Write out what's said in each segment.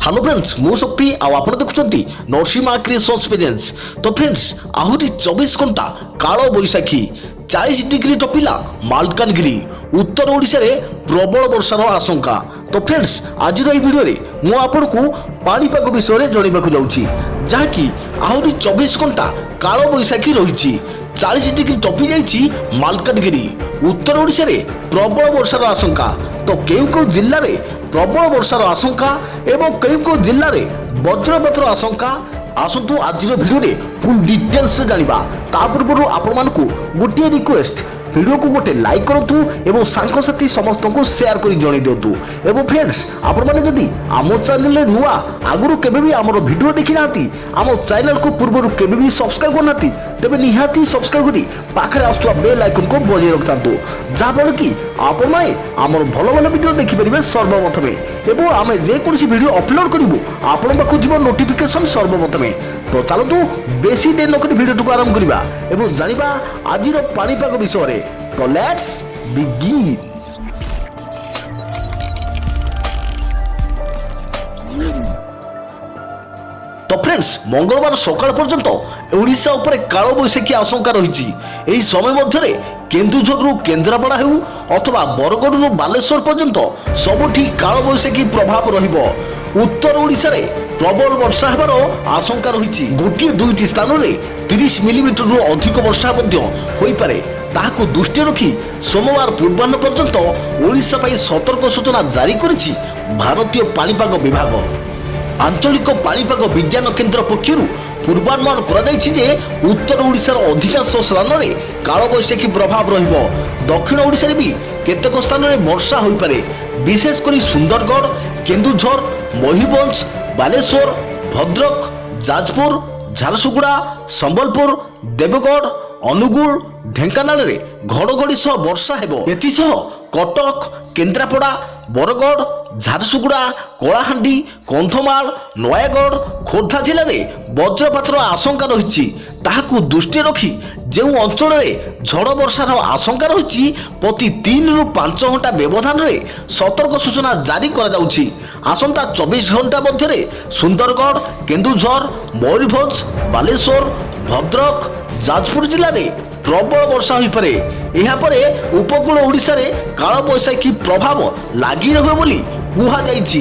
Hello friends मु शक्ति आप देखुं नरसिंहा क्रिएशंस प्रेजेंस। तो फ्रेंड्स आहरी 24 घंटा काल बैशाखी 40 डिग्री टपिला मालकानगिरी उत्तर ओडिशा रे प्रबल वर्षार आशंका। तो फ्रेंड्स आज भिडियो मु आपको पाणीपाग विषय जनवाक जाऊँगी जहाँकि आहरी 24 घंटा काल बैशाखी रही 40 डिग्री टपी जाइए मालकानगिरी उत्तर ओडिशा रे प्रबल वर्षार आशंका। तो केउ जिले में प्रबल वर्षार आशंका एवं केउ जिले में वज्रपातर आशंका आसतु आज भिडियो फुल डिटेल्स जानिबा। ता पूर्व आपण मानकु गोटे रिक्वेस्ट वीडियो को गोटे लाइक करंतु एवं सांगसाथी समस्त को शेयर कर जणै दियंतु। एवं फ्रेंड्स आपण माने जदी आम चैनल नुआ आगुरु केबे भी हमर वीडियो देखि नाती आम चैनल को पूर्व केबे भी सब्सक्राइब करनाती तेबे निहाती सब्सक्राइब करी पाखरे आस्तुवा बेल आइकन को बजाय रखतांतु जाफल कि आपण माने हमर भलो भलो वीडियो देखि परिबे सर्वप्रथमे एवं आमे जे कोनसी वीडियो अपलोड करिवु आपण पाखु जिवो नोटिफिकेशन सर्वप्रथमे। तो चलतु बेसी देर नकरी वीडियो को आरंभ करिबा एवं जानिबा आजिर पाणीपाग विषय रे। तो लेट्स बिगिन। तो फ्रेंड्स मंगलवार सकाळ पर्यंत ओडिशा उपरे काल बैशाखी आशंका रही। एही समय मध्यरे केन्दुझरु केन्द्रापड़ा हेउ अथवा बरगड़रु बालेश्वर पर्यंत सबुठी काल बैशाखी प्रभाव रहिबो। उत्तर ओडिशा रे प्रबल वर्षा हेबार आशंका रही। गोटे दुईटी स्थान में 30 मिलीमीटर रु अधिक वर्षा होई पारे। ताहाको दृष्टि रखी सोमवार पूर्वाह्न पर्यंत ओडिशा पई सतर्क सूचना जारी करिछि भारतीय पाणीपाग विभाग। आंचलिक पाणीपाग विज्ञान केन्द्र पक्षरु पूर्वानुमान कराଯାଇଛି जे उत्तर ओडिशार अधिकांश स्थान में काल बैशाखी प्रभाव रहिबो। दक्षिण ओडिशा रे भी केतेक स्थान में वर्षा होई पारे। विशेषकर सुंदरगढ़ केन्दुझर मयूरभंज बालेश्वर भद्रक जाजपुर झारसुगुड़ा संबलपुर देवगढ़ अनुगुल ढेंकानाल रे घड़घड़ी सह वर्षा हेबो। एतिसह कटक केन्द्रापड़ा बरगड़ झारसुगुड़ा कलाहांडी कंधमाल नयागढ़ खोर्धा जिले में वज्रपातर आशंका रही। ताहाकु दृष्टि रखी जो अंचल में झड़ वर्षार आशंका रही प्रति 3 रु 5 घंटा व्यवधान में सतर्क सूचना जारी कराଯାଉଛି। आसंता 24 घंटा मध्य सुंदरगढ़ केन्दुझर मयूरभंज बालेश्वर भद्रक जाजपुर जिले में प्रबल वर्षा हो पारे। यहाँ पर उपकूल ओडिशा रे काल बैशाखी प्रभाव लगी रहे बोली कुहा जाइछि।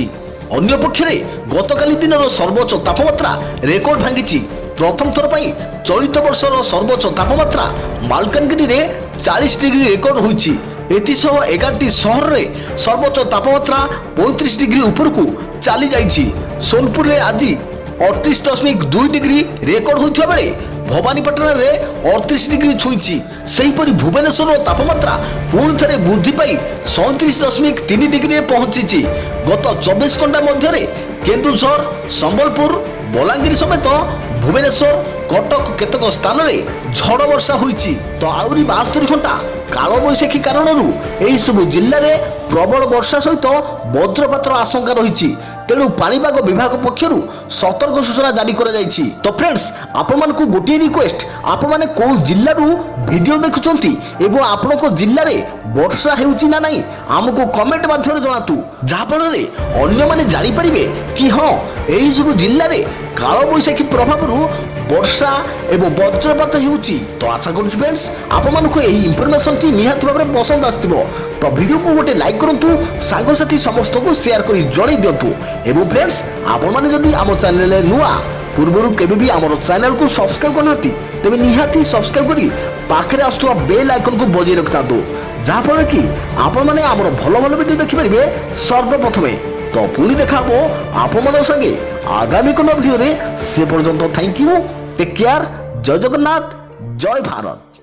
अन्य पक्षरे गतकाली दिन सर्वोच्च तापमात्रा रेकर्ड भांगी। प्रथम थर पर चलित वर्षर सर्वोच्च तापमात्रा मालकानगिरी रे 40 डिग्री रेकर्ड होइछि। एतिसह 11टी शहर रे सर्वोच्च तापमात्रा 35 डिग्री ऊपर को चली जाइछि। सोनपुर रे आज 38.2 डिग्री रेकर्ड होइथिबा बेले भवानीपाटना रे 38 डिग्री छुईछि। सेहीपरि भुवनेश्वर तापमात्रा पुणी थे वृद्धि पाई 37.3 डिग्री पहुंची। गत 24 घंटा मध्य केन्दुझर संबलपुर बलांगीर समेत भुवनेश्वर कटक केतक स्थान में झड़ वर्षा होइछि। तो आउरी 72 घंटा काल बैशाखी कारण एही सब जिले में प्रबल वर्षा सहित वज्रपातर आशंका रही। तेणु पाणीपाग विभाग पक्षरु सतर्क सूचना जारी करा जाइछि। तो फ्रेंड्स आपण मानकु गोटे रिक्वेस्ट आपण माने को जिल्ला रु वीडियो देखुचंती एवं आपनको जिल्ला रे वर्षा हेउची ना नाही हमको कमेंट माध्यम जणातु जहा फल रे अन्य माने जानि परिबे कि हां एही सब जिल्ला रे काल बैशाखी प्रभाव रु वर्षा एवं वज्रपात हेउची। तो आशा करूछु फ्रेंड्स आपण मानकु एही इंफॉर्मेशन टी निहात भाबरे पसंद आस्तिबो। तो वीडियो को गोटे लाइक करंतु सांगसाथी समस्त को शेयर करी जणै दियंतु। एवं फ्रेंड्स आपण माने जदी आम चैनल नुआ पूर्व केबे भी आम चैनल को सब्सक्राइब करनाती तेबे निहाती सब्सक्राइब करी पाखरे आस्तुवा बेल आइकन को बजाय रखतांतु जाफल कि आपण माने आमर भलो भलो वीडियो देखि परिबे सर्वप्रथमे। तो पुणी देखाबो आपण मन संगे आगामी कोन वीडियो रे। से पर्यंत थैंक यू टेक केयर जय जगन्नाथ जय भारत।